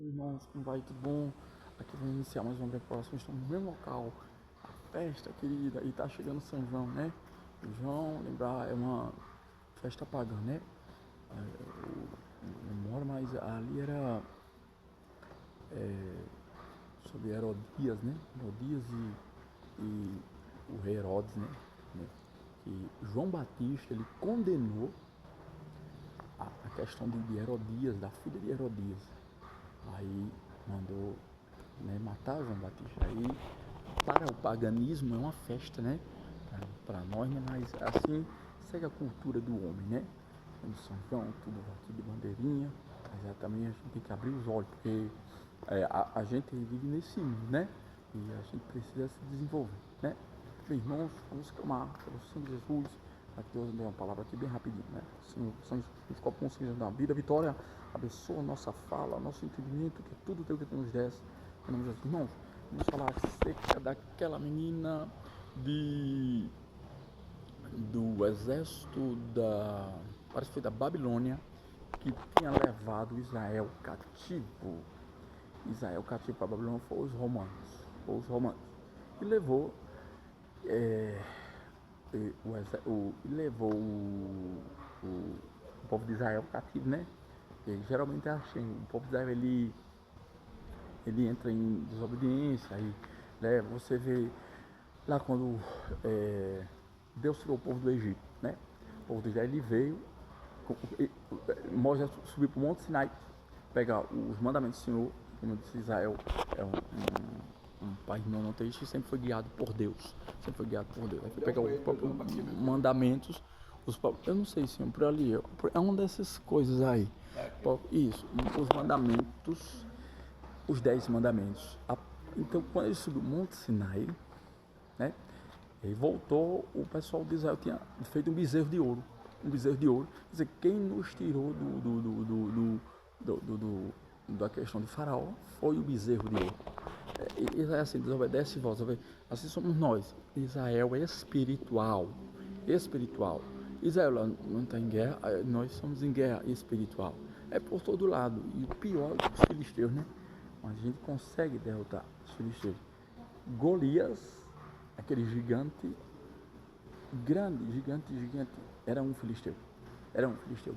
Irmãos, como vai? Tudo bom? Aqui vamos iniciar mais uma preparação. Estamos no mesmo local, a festa querida, e tá chegando São João, né? O João, lembrar, é uma festa pagã, né? Eu moro, mas ali era sobre Herodias, né? Herodias e o rei Herodes, né? Que João Batista, ele condenou a questão de Herodias, da filha de Herodias. Aí mandou, né, matar João Batista. Aí para o paganismo é uma festa, né? Para nós, né? Mas assim segue a cultura do homem, né? No São João, tudo aqui de bandeirinha. Mas também a gente tem que abrir os olhos, porque a gente vive nesse mundo, né? E a gente precisa se desenvolver, né? Bem, irmãos, vamos clamar pelo Senhor Jesus. Aqui Deus deu uma palavra aqui bem rapidinho, né? Senhor, São Jesus, com o Senhor da vida, vitória, abençoa a nossa fala, nosso entendimento, que tudo teu que tu nos desse. Em nome de Jesus, irmãos, vamos falar acerca daquela menina de do exército parece que foi da Babilônia, que tinha levado Israel cativo para a Babilônia. Foi os romanos, e levou é, levou o povo de Israel cativo, né? E geralmente é assim, o povo de Israel ele entra em desobediência, aí, né, você vê lá quando Deus tirou o povo do Egito, né? O povo de Israel ele veio, Moisés subiu para o Monte Sinai, pegar os mandamentos do Senhor. Como eu disse, Israel é um país monoteísta e sempre foi guiado por Deus. Sempre foi guiado por Deus. Aí foi pegar os próprios mandamentos. Eu não sei, senhor, por ali. É uma dessas coisas aí. Isso, os mandamentos, os 10 mandamentos. Então, quando ele subiu o Monte Sinai, né? E voltou, o pessoal de Israel tinha feito um bezerro de ouro. Um bezerro de ouro. Quer dizer, quem nos tirou da questão de Faraó foi o bezerro de ouro. Israel assim, desobedece e volta. Assim somos nós. Israel é espiritual. Espiritual. Israel não está em guerra, nós somos em guerra espiritual. É por todo lado. E o pior é os filisteus, né? Mas a gente consegue derrotar os filisteus. Golias, aquele gigante, grande, gigante, era um filisteu,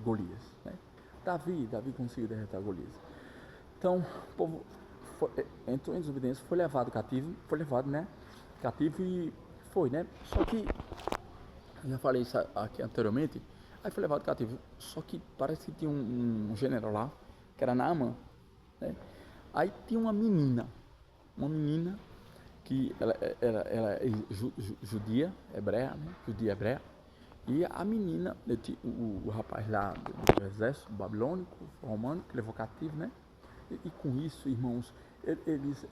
Golias, né? Davi conseguiu derrotar Golias. Então, o povo entrou em desobediência, foi levado cativo, né? Cativo e foi, né? Só que, eu já falei isso aqui anteriormente, aí foi levado cativo, só que parece que tinha um general lá, que era Naaman, né? Aí tinha uma menina que ela é judia, hebreia, né? Judia hebreia. E a menina, o rapaz lá do exército babilônico, romano, que levou cativo, né? E com isso, irmãos, eles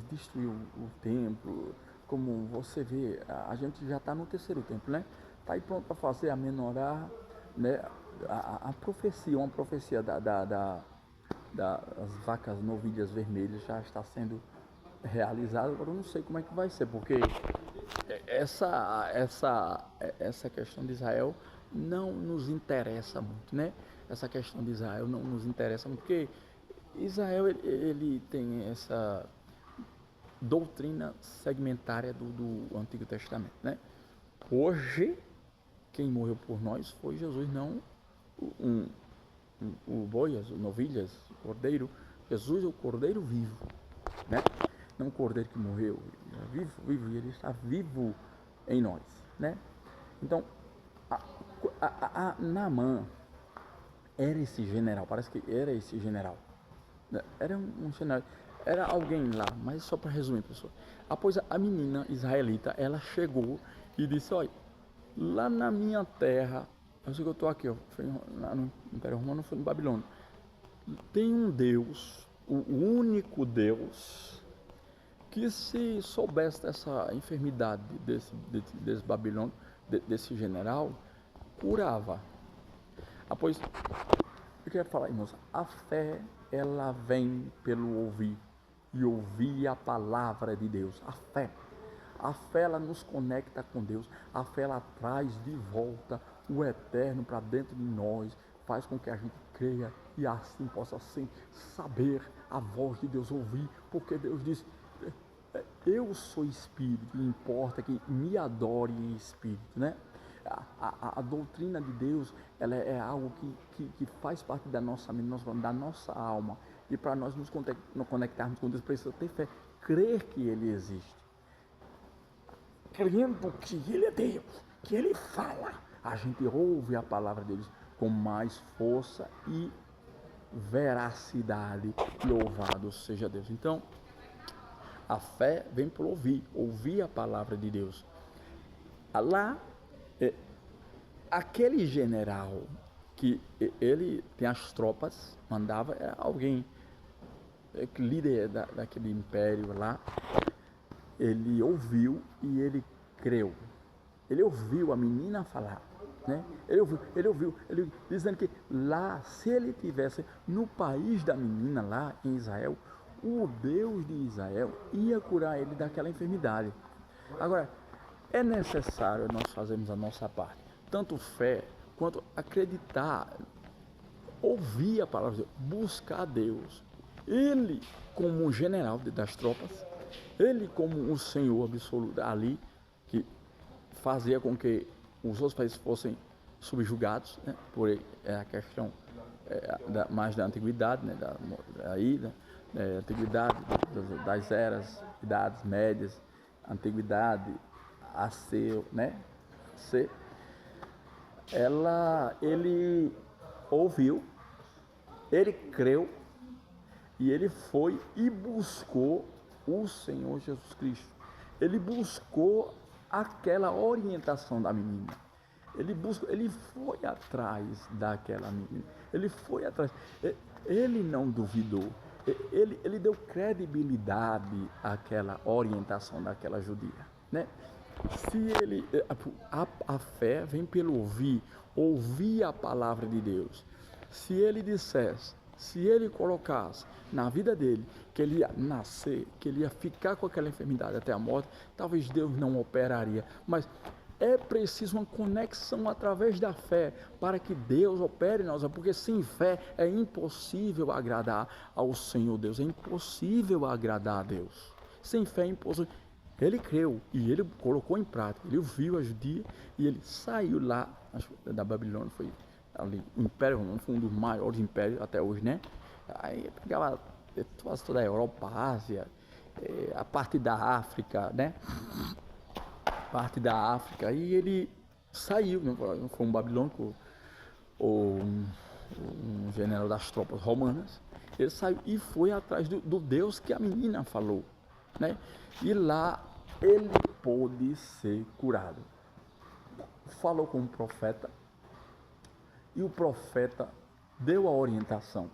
destruíram o templo. Como você vê, a gente já está no terceiro templo, né? Está aí pronto para fazer a menorá, né? A profecia, uma profecia das vacas novilhas vermelhas já está sendo realizada. Agora eu não sei como é que vai ser, porque essa questão de Israel não nos interessa muito, né? Essa questão de Israel não nos interessa muito, porque Israel ele tem essa doutrina segmentária do Antigo Testamento, né? Hoje, quem morreu por nós foi Jesus, não um, o boi, as novilhas, o cordeiro. Jesus é o cordeiro vivo, né? Não o cordeiro que morreu, ele é vivo, e ele está vivo em nós, né? Então, a Naamã era esse general, parece que era esse general, era um general, era alguém lá, mas só para resumir, pessoal. Após a menina israelita, ela chegou e disse: olha, lá na minha terra, eu sei que eu estou aqui, ó, foi lá no Império Romano, foi no Babilônia, tem um Deus, o único Deus, que se soubesse dessa enfermidade desse babilônio, desse general, curava. Pois, eu queria falar, irmãos, a fé, ela vem pelo ouvir, e ouvir a palavra de Deus. A fé, ela nos conecta com Deus. A fé, ela traz de volta o eterno para dentro de nós, faz com que a gente creia e assim possa assim saber a voz de Deus, ouvir, porque Deus diz: eu sou espírito, e importa que me adore em espírito, né? A doutrina de Deus, ela é algo que faz parte da nossa mente, da nossa alma, e para nós nos conectarmos com Deus, precisa ter fé, crer que Ele existe, crendo que Ele é Deus, que Ele fala, a gente ouve a palavra deles com mais força e veracidade. Louvado seja Deus. Então, a fé vem por ouvir a palavra de Deus. Lá, aquele general que ele tem as tropas, mandava, era alguém, líder daquele império lá, ele ouviu e ele creu. Ele ouviu a menina falar, né? Ele ouviu, dizendo que lá, se ele tivesse no país da menina, lá em Israel, o Deus de Israel ia curar ele daquela enfermidade. Agora, é necessário nós fazermos a nossa parte, tanto fé quanto acreditar, ouvir a palavra de Deus, buscar a Deus. Ele, como um general das tropas, ele, como um senhor absoluto ali, que fazia com que os outros países fossem subjugados, né, por a questão mais da antiguidade, né, antiguidade das eras, idades médias, antiguidade a ser, né, ele ouviu, ele creu e ele foi e buscou o Senhor Jesus Cristo. Ele buscou aquela orientação da menina. Ele foi atrás daquela menina. Ele foi atrás. Ele não duvidou. Ele deu credibilidade àquela orientação daquela judia, né? Se ele, a fé vem pelo ouvir a palavra de Deus. Se ele dissesse, se ele colocasse na vida dele que ele ia nascer, que ele ia ficar com aquela enfermidade até a morte, talvez Deus não operaria, mas é preciso uma conexão através da fé para que Deus opere em nós, porque sem fé é impossível agradar ao Senhor Deus, é impossível agradar a Deus. Sem fé é impossível. Ele creu e ele colocou em prática, ele ouviu a judia e ele saiu lá da Babilônia, foi ali, o Império Romano foi um dos maiores impérios até hoje, né? Aí pegava quase toda a Europa, a Ásia, a parte da África, né? Parte da África, e ele saiu, não foi um babilônico ou um general das tropas romanas, ele saiu e foi atrás do Deus que a menina falou, né? E lá ele pôde ser curado. Falou com o profeta e o profeta deu a orientação.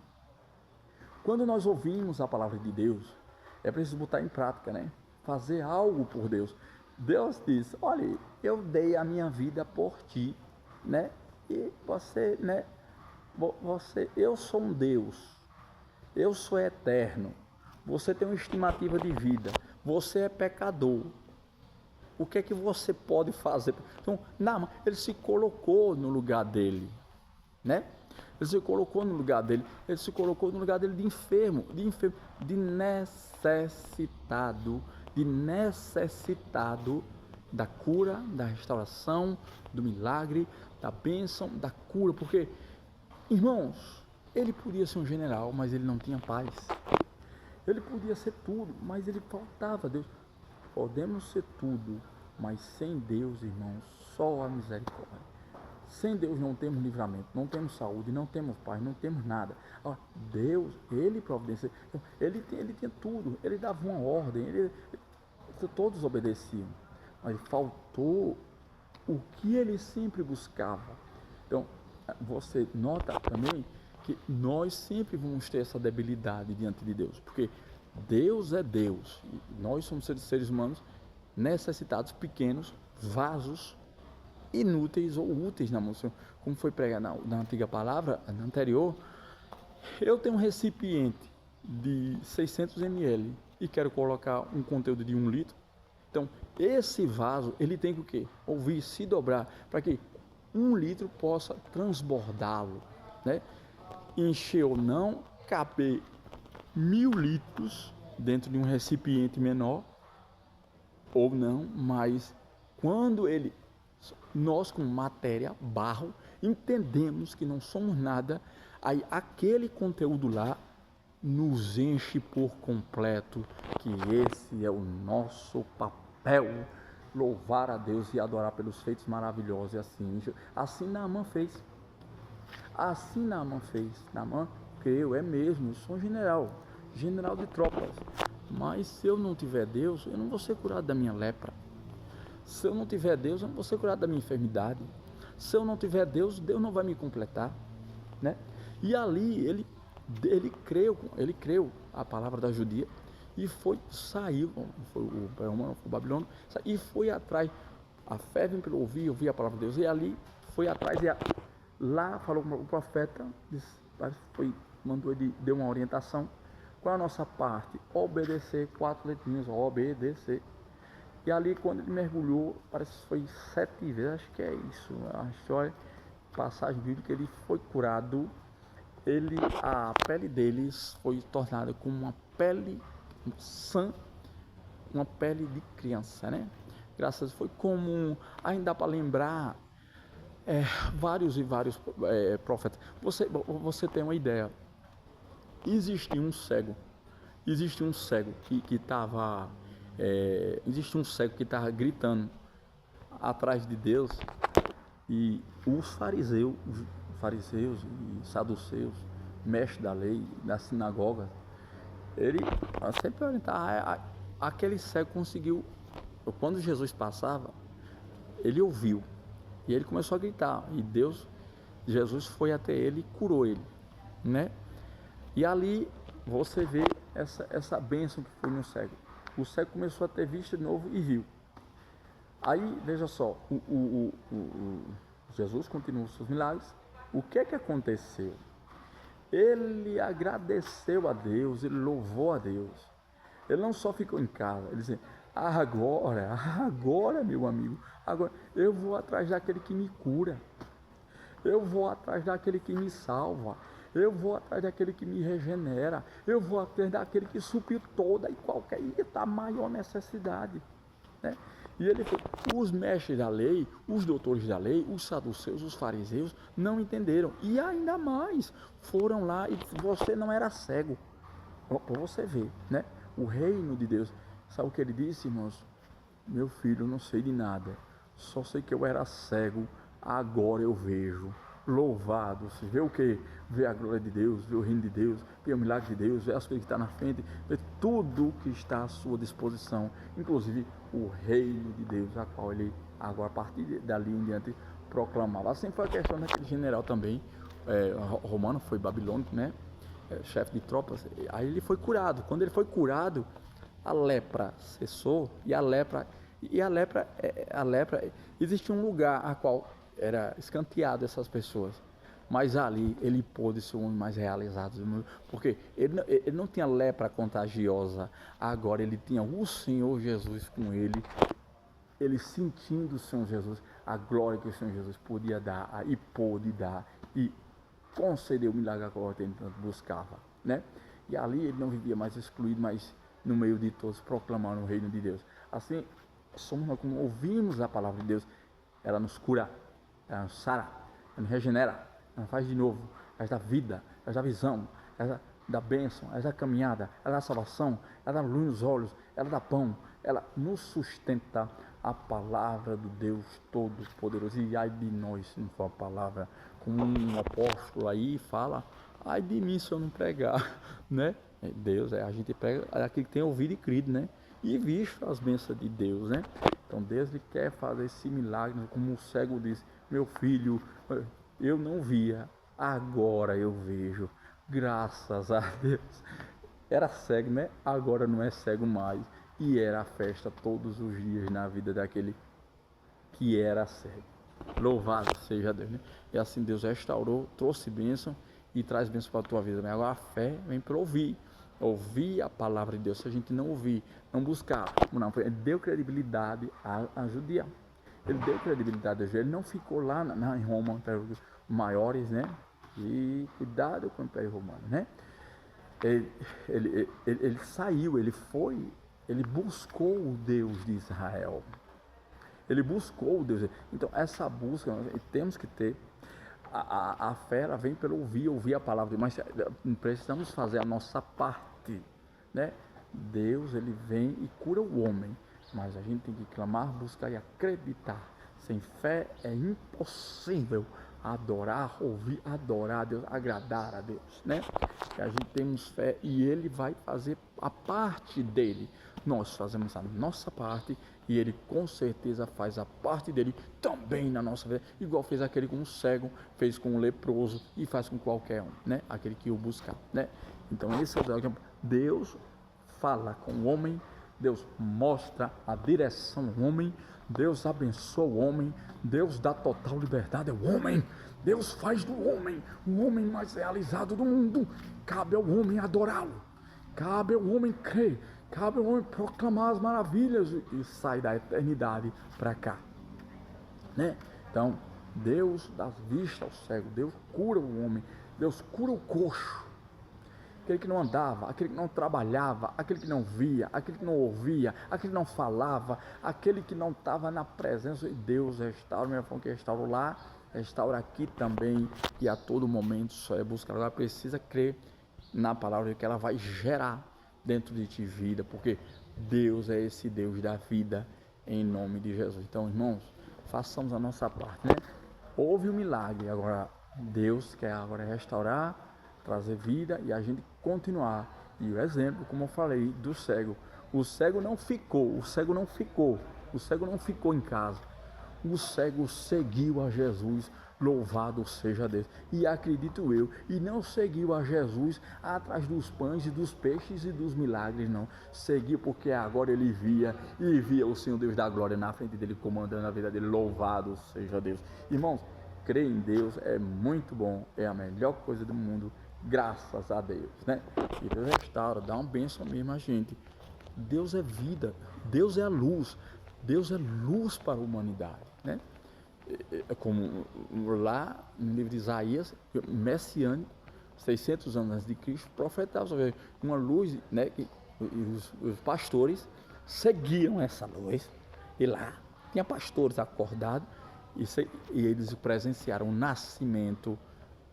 Quando nós ouvimos a palavra de Deus, é preciso botar em prática, né? Fazer algo por Deus. Deus disse: olha, eu dei a minha vida por ti, né? E você, né? Eu sou um Deus, eu sou eterno, você tem uma estimativa de vida, você é pecador. O que é que você pode fazer? Então, não, ele se colocou no lugar dele, né? Ele se colocou no lugar dele, de enfermo, de necessitado da cura, da restauração, do milagre, da bênção, da cura, porque, irmãos, ele podia ser um general, mas ele não tinha paz. Ele podia ser tudo, mas ele faltava Deus. Podemos ser tudo, mas sem Deus, irmãos, só a misericórdia. Sem Deus não temos livramento, não temos saúde, não temos paz, não temos nada. Deus, Ele providencia. Ele tinha tudo, Ele dava uma ordem, todos obedeciam. Mas faltou o que Ele sempre buscava. Então, você nota também que nós sempre vamos ter essa debilidade diante de Deus, porque Deus é Deus, e nós somos seres humanos necessitados, pequenos, vasos inúteis ou úteis na mão. Como foi pregado na antiga palavra, na anterior, eu tenho um recipiente de 600 ml e quero colocar um conteúdo de 1 litro. Então, esse vaso, ele tem que o quê? Ouvir, se dobrar, para que 1 litro possa transbordá-lo. né? Encheu não caber 1000 litros dentro de um recipiente menor, ou não, mas quando nós com matéria, barro, entendemos que não somos nada, aí aquele conteúdo lá nos enche por completo, que esse é o nosso papel, louvar a Deus e adorar pelos feitos maravilhosos, e assim Naamã fez. Assim Naamã fez. Naamã creu, é mesmo, eu sou um general de tropas, mas se eu não tiver Deus, eu não vou ser curado da minha lepra. Se eu não tiver Deus, eu não vou ser curado da minha enfermidade. Se eu não tiver Deus, Deus não vai me completar, né? E ali ele creu a palavra da judia e saiu, foi o Babilônio, e foi atrás. A fé vem pelo ouvir a palavra de Deus, e ali foi atrás, lá falou com o profeta, mandou ele, deu uma orientação. Qual é a nossa parte? Obedecer, 4 letrinhas, obedecer. E ali quando ele mergulhou, parece que foi 7 vezes, acho que é isso, a história, passagem bíblica, ele foi curado, a pele deles foi tornada como uma pele sã, uma pele de criança, né? Graças a Deus, foi comum, ainda dá para lembrar vários profetas. Você tem uma ideia, existia um cego que estava gritando atrás de Deus, e os fariseus e saduceus, mestres da lei, da sinagoga, ele sempre orientava, aquele cego conseguiu, quando Jesus passava, ele ouviu, e ele começou a gritar, e Jesus foi até ele e curou ele, né? E ali você vê essa bênção que foi no cego. O cego começou a ter vista de novo e viu. Aí, veja só, Jesus continuou os seus milagres. O que aconteceu? Ele agradeceu a Deus, ele louvou a Deus. Ele não só ficou em casa, ele disse, agora, meu amigo, agora eu vou atrás daquele que me cura. Eu vou atrás daquele que me salva. Eu vou atrás daquele que me regenera. Eu vou atrás daquele que supriu toda e qualquer a maior necessidade, né? E ele foi. Os mestres da lei, os doutores da lei, os saduceus, os fariseus não entenderam. E ainda mais, foram lá e você não era cego. Para você ver, né? O reino de Deus. Sabe o que ele disse, irmãos? Meu filho, eu não sei de nada. Só sei que eu era cego. Agora eu vejo. Louvado, você vê o que? Vê a glória de Deus, vê o reino de Deus, vê o milagre de Deus, vê as coisas que estão na frente, vê tudo que está à sua disposição, inclusive o reino de Deus, a qual ele agora a partir dali em diante proclamava. Assim foi a questão daquele general também, romano, foi babilônico, né? Chefe de tropas. Aí ele foi curado. Quando ele foi curado, a lepra cessou, e a lepra existia um lugar a qual era escanteado essas pessoas, mas ali ele pôde ser um homem mais realizado, porque ele não tinha lepra contagiosa, agora ele tinha o Senhor Jesus com ele sentindo o Senhor Jesus, a glória que o Senhor Jesus podia dar e pôde dar, e concedeu o milagre que ele tanto buscava, né? E ali ele não vivia mais excluído, mas no meio de todos proclamando o reino de Deus. Assim somos nós, como ouvimos a palavra de Deus, ela nos cura, ela nos sara, ela nos regenera, ela nos faz de novo, ela dá vida, ela dá visão, ela dá bênção, ela dá caminhada, ela dá salvação, ela dá luz nos olhos, ela dá pão, ela nos sustenta. A palavra do Deus Todo-Poderoso. E ai de nós se não for a palavra, como um apóstolo aí fala, ai de mim se eu não pregar, né? Deus, a gente prega aquele que tem ouvido e crido, né? E visto as bênçãos de Deus, né? Então Deus ele quer fazer esse milagre, como o cego disse, meu filho, eu não via, agora eu vejo, graças a Deus. Era cego, né? Agora não é cego mais. E era a festa todos os dias na vida daquele que era cego. Louvado seja Deus, né? E assim Deus restaurou, trouxe bênção e traz bênção para a tua vida. Mas agora a fé vem para ouvir a palavra de Deus. Se a gente não ouvir, não buscar, não, ele deu credibilidade a judia. Ele deu credibilidade a judia. Ele não ficou lá em Roma, maiores, né? E cuidado com o Império Romano, né? Ele saiu, ele buscou o Deus de Israel. Ele buscou o Deus. Então, essa busca, nós temos que ter. A fé, ela vem pelo ouvir a palavra, mas precisamos fazer a nossa parte, né? Deus, ele vem e cura o homem, mas a gente tem que clamar, buscar e acreditar. Sem fé é impossível adorar, ouvir, adorar a Deus, agradar a Deus, né? E a gente temos fé e ele vai fazer a parte dele. Nós fazemos a nossa parte e ele com certeza faz a parte dele também na nossa vida, igual fez aquele com o cego, fez com o leproso e faz com qualquer um, né? Aquele que o buscar, né? Então esse é o Deus fala com o homem, Deus mostra a direção ao homem, Deus abençoa o homem, Deus dá total liberdade ao homem, Deus faz do homem o homem mais realizado do mundo. Cabe ao homem adorá-lo, cabe ao homem crer, cabe ao homem proclamar as maravilhas e sai da eternidade para cá, né? Então, Deus dá vista ao cego, Deus cura o homem, Deus cura o coxo, aquele que não andava, aquele que não trabalhava, aquele que não via, aquele que não ouvia, aquele que não falava, aquele que não estava na presença de Deus. Restaura, minha forma que restaura lá, restaura aqui também, e a todo momento só é buscar. Agora precisa crer na palavra que ela vai gerar dentro de ti vida, porque Deus é esse Deus da vida, em nome de Jesus. Então, irmãos, façamos a nossa parte, né? Houve um milagre, agora Deus quer agora restaurar, trazer vida e a gente continuar. E o exemplo, como eu falei, do cego, o cego não ficou em casa, o cego seguiu a Jesus, louvado seja Deus, e acredito eu, e não seguiu a Jesus atrás dos pães e dos peixes e dos milagres, não, seguiu porque agora ele via o Senhor Deus da glória na frente dele, comandando a vida dele, louvado seja Deus. Irmãos, crer em Deus é muito bom, é a melhor coisa do mundo, graças a Deus, né? E Deus restaura, dá uma bênção mesmo a gente. Deus é vida, Deus é a luz, Deus é luz para a humanidade, né? É como lá no livro de Isaías, messiânico, 600 anos antes de Cristo, profetava sobre uma luz, né? Que os pastores seguiam essa luz, e lá tinha pastores acordados, e eles presenciaram o nascimento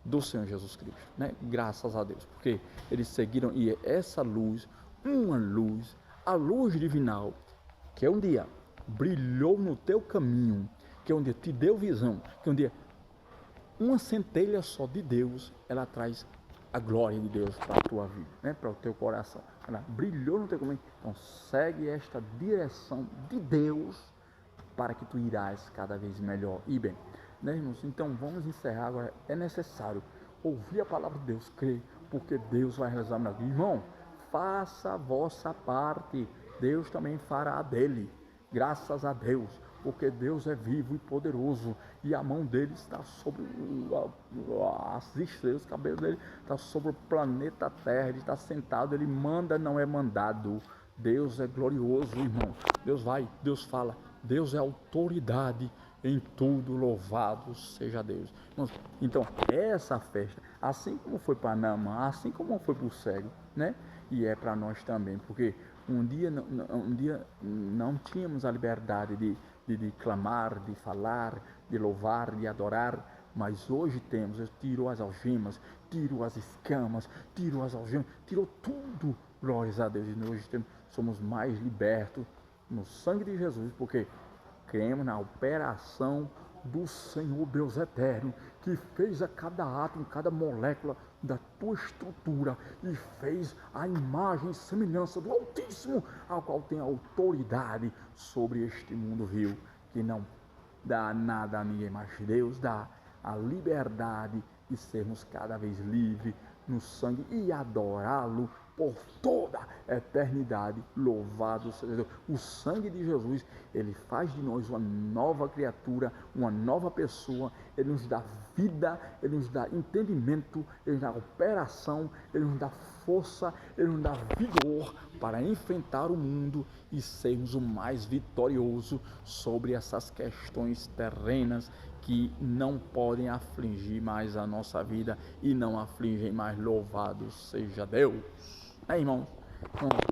do Senhor Jesus Cristo, né? Graças a Deus, porque eles seguiram, e essa luz, uma luz, a luz divinal, que um dia brilhou no teu caminho, que um dia te deu visão, que um dia uma centelha só de Deus, ela traz a glória de Deus para a tua vida, né? Para o teu coração, ela brilhou no teu caminho. Então segue esta direção de Deus para que tu irás cada vez melhor e bem, né, irmãos? Então vamos encerrar agora. É necessário ouvir a palavra de Deus, crer, porque Deus vai realizar na vida. Irmão, faça a vossa parte, Deus também fará a dele, graças a Deus, porque Deus é vivo e poderoso, e a mão dele está sobre as estrelas, o cabelo dele está sobre o planeta Terra, ele está sentado, ele manda, não é mandado. Deus é glorioso, irmão. Deus vai, Deus fala, Deus é autoridade em tudo, louvado seja Deus. Então, essa festa, assim como foi para Naamã, assim como foi para o cego, né? E é para nós também, porque um dia não tínhamos a liberdade de clamar, de falar, de louvar, de adorar, mas hoje temos. Eu tiro as algemas, tiro as escamas, tirou tudo, glórias a Deus. E hoje somos mais libertos no sangue de Jesus, porque cremos na operação do Senhor Deus eterno, que fez a cada átomo, cada molécula da tua estrutura, e fez a imagem e semelhança do Altíssimo, ao qual tem autoridade sobre este mundo vil, que não dá nada a ninguém, mas Deus dá a liberdade de sermos cada vez livres no sangue e adorá-lo por toda a eternidade. Louvado seja Deus. O sangue de Jesus, ele faz de nós uma nova criatura, uma nova pessoa. Ele nos dá vida, ele nos dá entendimento, ele nos dá operação, ele nos dá força, Ele nos dá vigor para enfrentar o mundo e sermos o mais vitorioso sobre essas questões terrenas que não podem afligir mais a nossa vida e não afligem mais. Louvado seja Deus. Irmãos,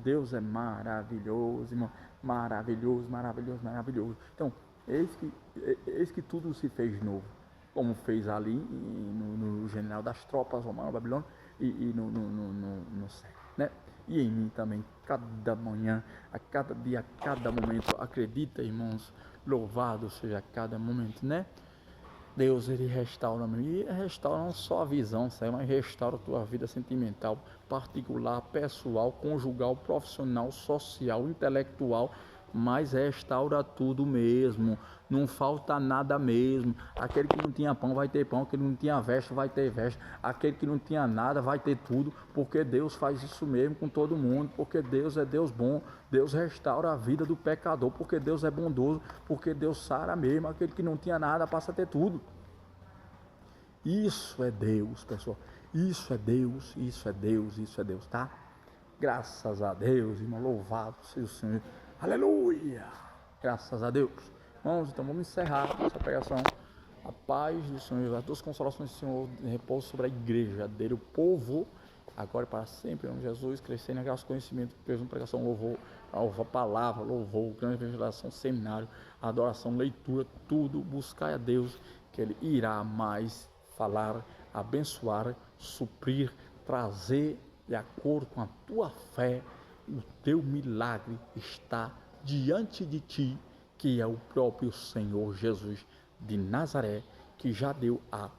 Deus é maravilhoso, irmão. Maravilhoso, maravilhoso, maravilhoso. Então, eis que tudo se fez novo, como fez ali no general das tropas romanas, Babilônia, e no céu, né? E em mim também, cada manhã, a cada dia, a cada momento. Acredita, irmãos, louvado seja cada momento, né? Deus, Ele restaura, e restaura não só a visão, sabe, mas restaura a tua vida sentimental, particular, pessoal, conjugal, profissional, social, intelectual, mas restaura tudo mesmo, não falta nada mesmo. Aquele que não tinha pão vai ter pão, aquele que não tinha veste vai ter veste, aquele que não tinha nada vai ter tudo, porque Deus faz isso mesmo com todo mundo, porque Deus é Deus bom. Deus restaura a vida do pecador, porque Deus é bondoso, porque Deus sara mesmo. Aquele que não tinha nada passa a ter tudo. Isso é Deus, pessoal. Isso é Deus, isso é Deus, isso é Deus, tá? Graças a Deus, irmão. Louvado seja o Senhor. Aleluia! Graças a Deus. Irmãos, então vamos encerrar essa pregação. A paz do Senhor, as duas consolações do Senhor repouso sobre a igreja dele, o povo, agora e para sempre, em nome de Jesus, crescendo em graça, conhecimento, peso, pregação, louvor, a palavra, louvor, grande evangelização, seminário, adoração, leitura, tudo, buscar a Deus, que Ele irá mais falar, abençoar, suprir, trazer de acordo com a tua fé. O teu milagre está diante de ti, que é o próprio Senhor Jesus de Nazaré, que já deu a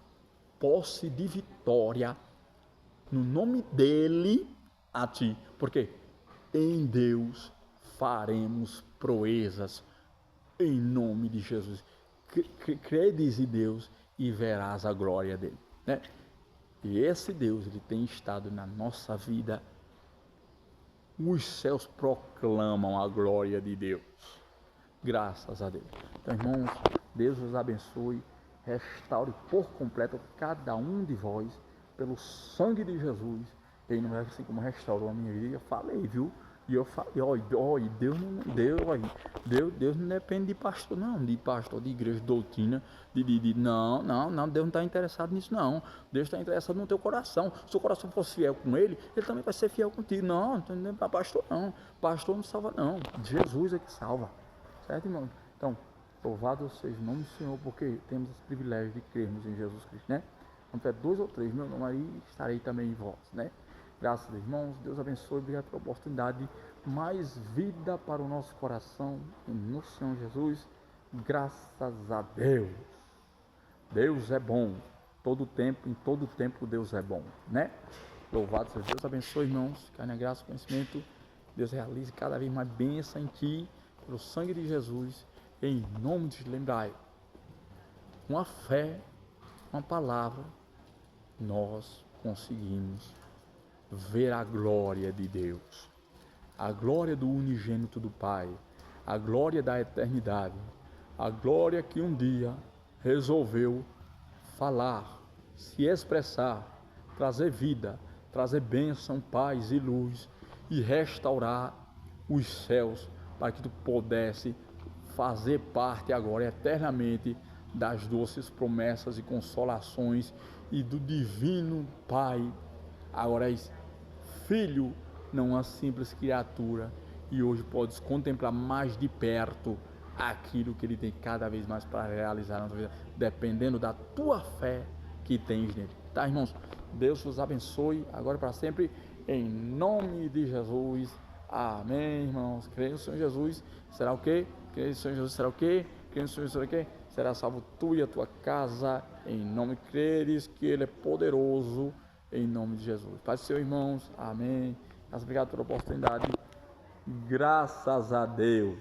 posse de vitória no nome dele a ti. Porque em Deus faremos proezas em nome de Jesus. Credes em Deus e verás a glória dele, né? E esse Deus, ele tem estado na nossa vida. Os céus proclamam a glória de Deus. Graças a Deus. Então, irmãos, Deus os abençoe, restaure por completo cada um de vós, pelo sangue de Jesus. Ele não é assim como restaurou a minha vida. Eu falei, viu? E eu falei, Deus não depende de pastor, não, de pastor, de igreja, de doutrina, não, Deus não está interessado nisso, não. Deus está interessado no teu coração. Se o coração fosse fiel com ele, ele também vai ser fiel contigo. Não é para pastor, não. Pastor não salva, não. Jesus é que salva. Certo, irmão? Então, louvado seja o nome do Senhor, porque temos esse privilégio de crermos em Jesus Cristo, né? Quando tiver 2 ou 3, meu nome aí, estarei também em vós, né? Graças a Deus, irmãos. Deus abençoe, obrigado pela oportunidade. Mais vida para o nosso coração, no Senhor Jesus. Graças a Deus. Deus é bom. Todo tempo, em todo tempo, Deus é bom, né? Louvado seja Deus. Abençoe, irmãos. Caia na graça, conhecimento. Deus realize cada vez mais bênção em ti, pelo sangue de Jesus. Em nome de lembrai, com a fé, com a palavra, nós conseguimos ver a glória de Deus, a glória do unigênito do Pai, a glória da eternidade, a glória que um dia resolveu falar, se expressar, trazer vida, trazer bênção, paz e luz e restaurar os céus para que tu pudesse fazer parte agora eternamente das doces promessas e consolações e do divino Pai. Agora és filho, não uma simples criatura, e hoje podes contemplar mais de perto aquilo que ele tem cada vez mais para realizar na tua vida, dependendo da tua fé que tens nele. Tá, irmãos? Deus vos abençoe agora e para sempre, em nome de Jesus. Amém, irmãos. Creio no Senhor Jesus, será o quê? Creio no Senhor Jesus, será o quê? Creio no Senhor Jesus, será o quê? Será salvo tu e a tua casa, em nome de creres que Ele é poderoso, em nome de Jesus. Paz do Senhor, irmãos. Amém. Obrigado pela oportunidade. Graças a Deus.